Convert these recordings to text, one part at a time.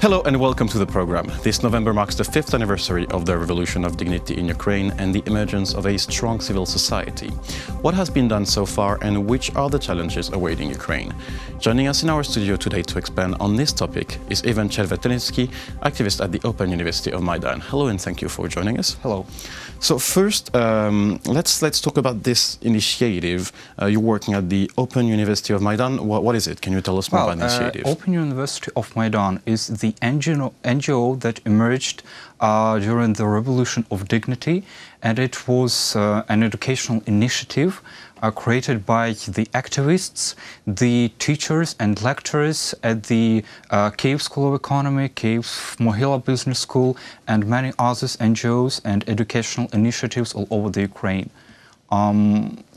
Hello and welcome to the program. This November marks the 5th anniversary of the Revolution of Dignity in Ukraine and the emergence of a strong civil society. What has been done so far and which are the challenges awaiting Ukraine? Joining us in our studio today to expand on this topic is Chetvertynivskyi, activist at the Open University of Maidan. Hello and thank you for joining us. Hello. So first, let's talk about this initiative. You're working at the Open University of Maidan. What is it? Can you tell us more about the initiative? Open University of Maidan is the NGO that emerged during the Revolution of Dignity, and it was an educational initiative created by the activists, the teachers and lecturers at the Kyiv School of Economy, Kyiv Mohila Business School, and many others NGOs and educational initiatives all over the Ukraine.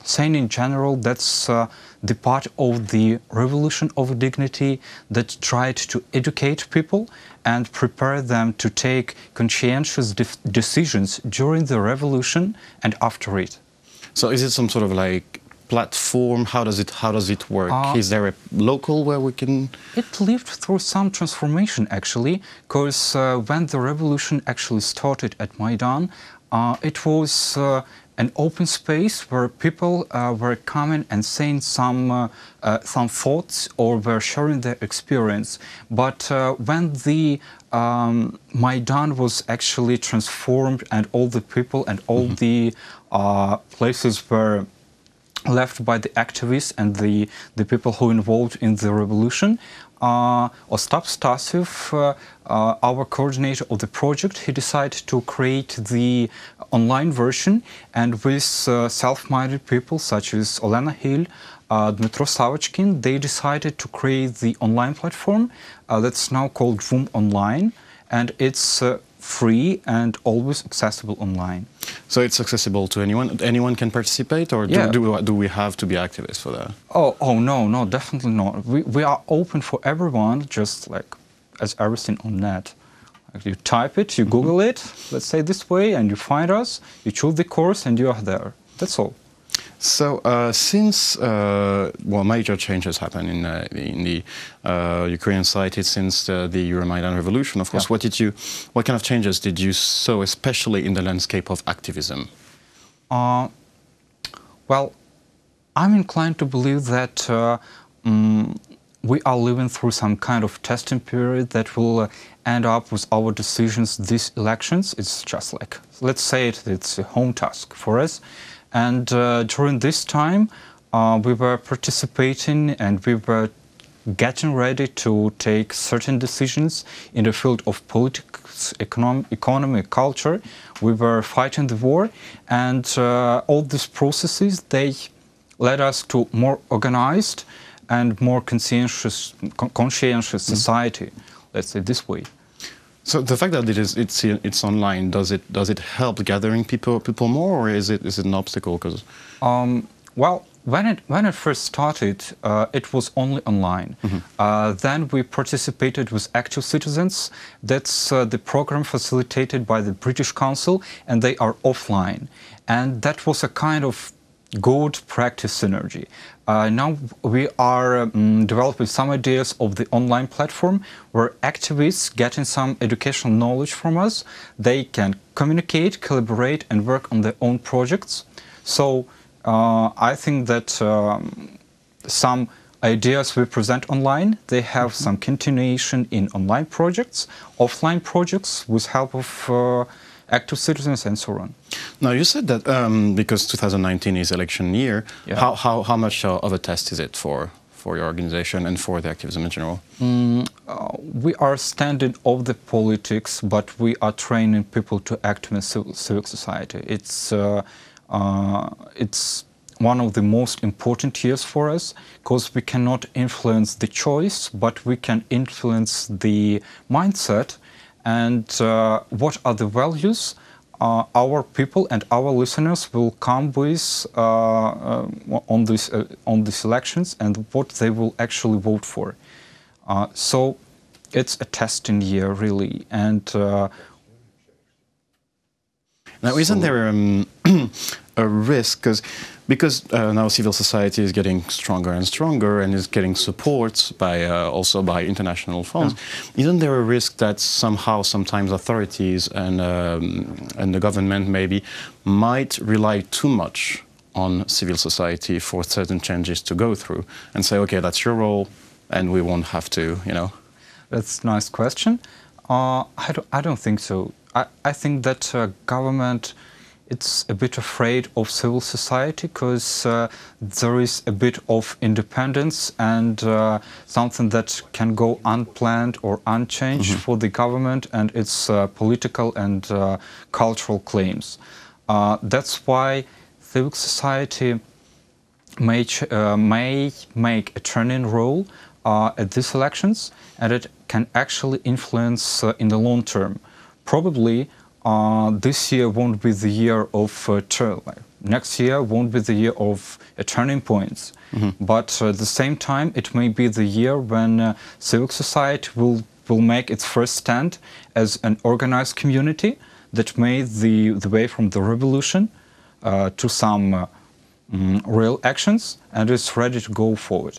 Saying in general, that's the part of the Revolution of Dignity that tried to educate people and prepare them to take conscientious decisions during the revolution and after it. So is it some sort of like platform? How does it work? Is there a local where we can... It lived through some transformation actually, because when the revolution actually started at Maidan, it was an open space where people were coming and saying some thoughts or were sharing their experience. But when the Maidan was actually transformed and all the people and all the places were left by the activists and the people who involved in the revolution, Ostap Stasyev, our coordinator of the project, he decided to create the online version, and with self-minded people such as Olena Hill, Dmitro Savachkin, they decided to create the online platform that's now called Room Online, and it's free and always accessible online. So it's accessible to anyone? Anyone can participate, or do we have to be activists for that? Oh no, definitely not. We are open for everyone, just like as everything on net. Like you type it, you Google it, let's say this way, and you find us, you choose the course, and you are there. That's all. So since major changes happened in the Ukrainian society since the Euromaidan revolution, of course, what kind of changes did you saw, especially in the landscape of activism? Well, I'm inclined to believe that we are living through some kind of testing period that will end up with our decisions these elections. It's just like, let's say it's a home task for us. And during this time, we were participating and we were getting ready to take certain decisions in the field of politics, economy, culture. We were fighting the war, and all these processes, they led us to more organized and more conscientious society, let's say this way. So the fact that it's online, does it help gathering people more, or is it an obstacle? Because well, when it first started, it was only online. Then we participated with Active Citizens. That's the program facilitated by the British Council, and they are offline. And that was a kind of good practice synergy. Now we are developing some ideas of the online platform where activists getting some educational knowledge from us, they can communicate, collaborate and work on their own projects. So I think that some ideas we present online, they have some continuation in online projects, offline projects with help of Active Citizens and so on. Now you said that because 2019 is election year, how much of a test is it for your organization and for the activism in general? We are standing off the politics, but we are training people to act in a civic society. It's one of the most important years for us, because we cannot influence the choice, but we can influence the mindset and what are the values our people and our listeners will come with on these elections, and what they will actually vote for. So it's a testing year, really, and Now, isn't there a risk, because now civil society is getting stronger and stronger and is getting support by also by international funds, isn't there a risk that somehow sometimes authorities and the government maybe might rely too much on civil society for certain changes to go through and say, okay, that's your role and we won't have to, you know? That's a nice question. I don't think so. I think that government, it's a bit afraid of civil society because there is a bit of independence and something that can go unplanned or unchanged for the government and its political and cultural claims. That's why civil society may make a turning role at these elections, and it can actually influence in the long term. Probably this year won't be the year of next year won't be the year of a turning points, but at the same time it may be the year when civil society will make its first stand as an organized community that made the way from the revolution to some real actions and is ready to go forward.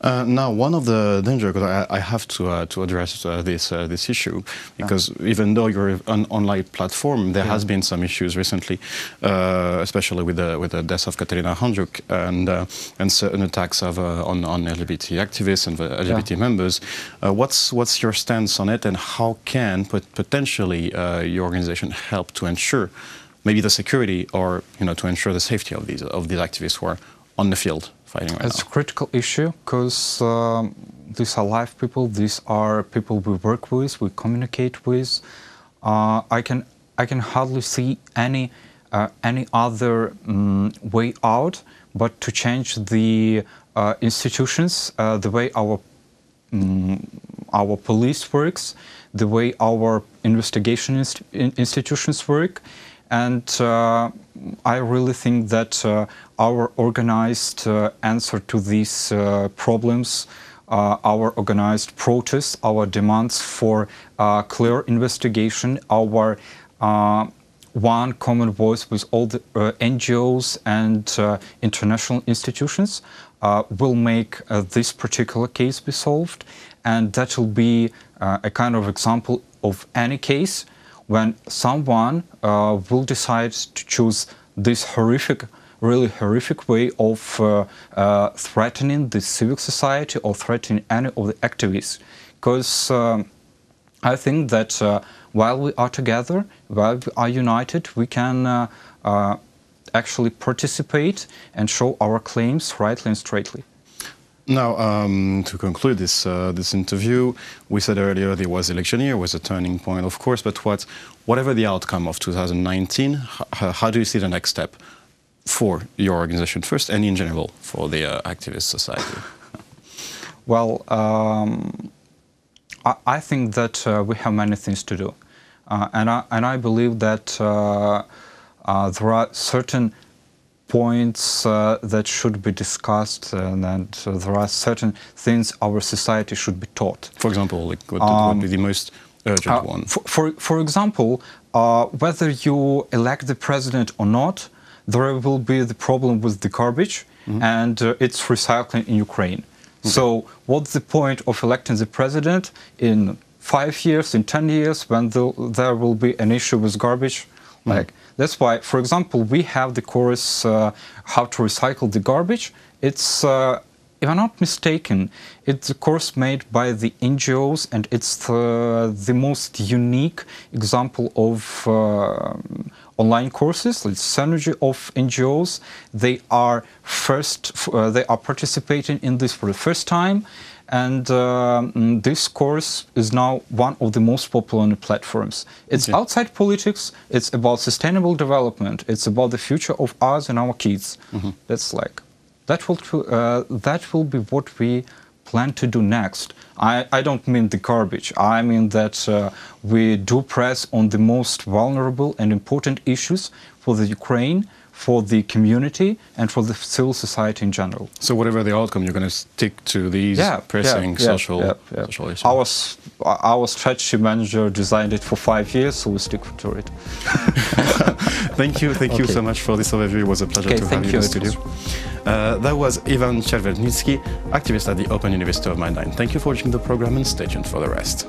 Now, one of the dangers, because I have to address this issue, because even though you're an online platform, there has been some issues recently, especially with the death of Katerina Handjuk and certain attacks on LGBT activists and LGBT members. What's your stance on it, and how can potentially your organization help to ensure maybe the security, or to ensure the safety of these activists who are on the field fighting right now? It's a critical issue because these are live people. These are people we work with, we communicate with. I can hardly see any other way out but to change the institutions, the way our police works, the way our investigation institutions work. And I really think that our organized answer to these problems, our organized protests, our demands for clear investigation, our one common voice with all the NGOs and international institutions will make this particular case be solved. And that will be a kind of example of any case when someone will decide to choose this really horrific way of threatening the civic society or threatening any of the activists. Because I think that while we are together, while we are united, we can actually participate and show our claims rightly and straightly. Now, to conclude this interview, we said earlier there was election year, was a turning point, of course, but whatever the outcome of 2019, how do you see the next step for your organization first and in general for the activist society? Well, I think that we have many things to do, and I believe that there are certain points that should be discussed, and there are certain things our society should be taught. For example, like what would be the most urgent one? For example, whether you elect the president or not, there will be the problem with the garbage and its recycling in Ukraine. So what's the point of electing the president in 5 years, in 10 years, when there will be an issue with garbage? That's why, for example, we have the course how to recycle the garbage. It's, if I'm not mistaken, it's a course made by the NGOs, and it's the most unique example of online courses. It's synergy of NGOs. They are participating in this for the first time. And this course is now one of the most popular on the platforms. It's outside politics, it's about sustainable development, it's about the future of us and our kids. That will be what we plan to do next. I don't mean the garbage, I mean that we do press on the most vulnerable and important issues for the Ukraine, for the community and for the civil society in general. So whatever the outcome, you're going to stick to these pressing social issues. Our strategy manager designed it for 5 years, so we stick to it. Thank you so much for this overview. It was a pleasure to have you in the studio. That was Ivan Chetvertynivskyi, activist at the Open University of Maidan. Thank you for watching the program and stay tuned for the rest.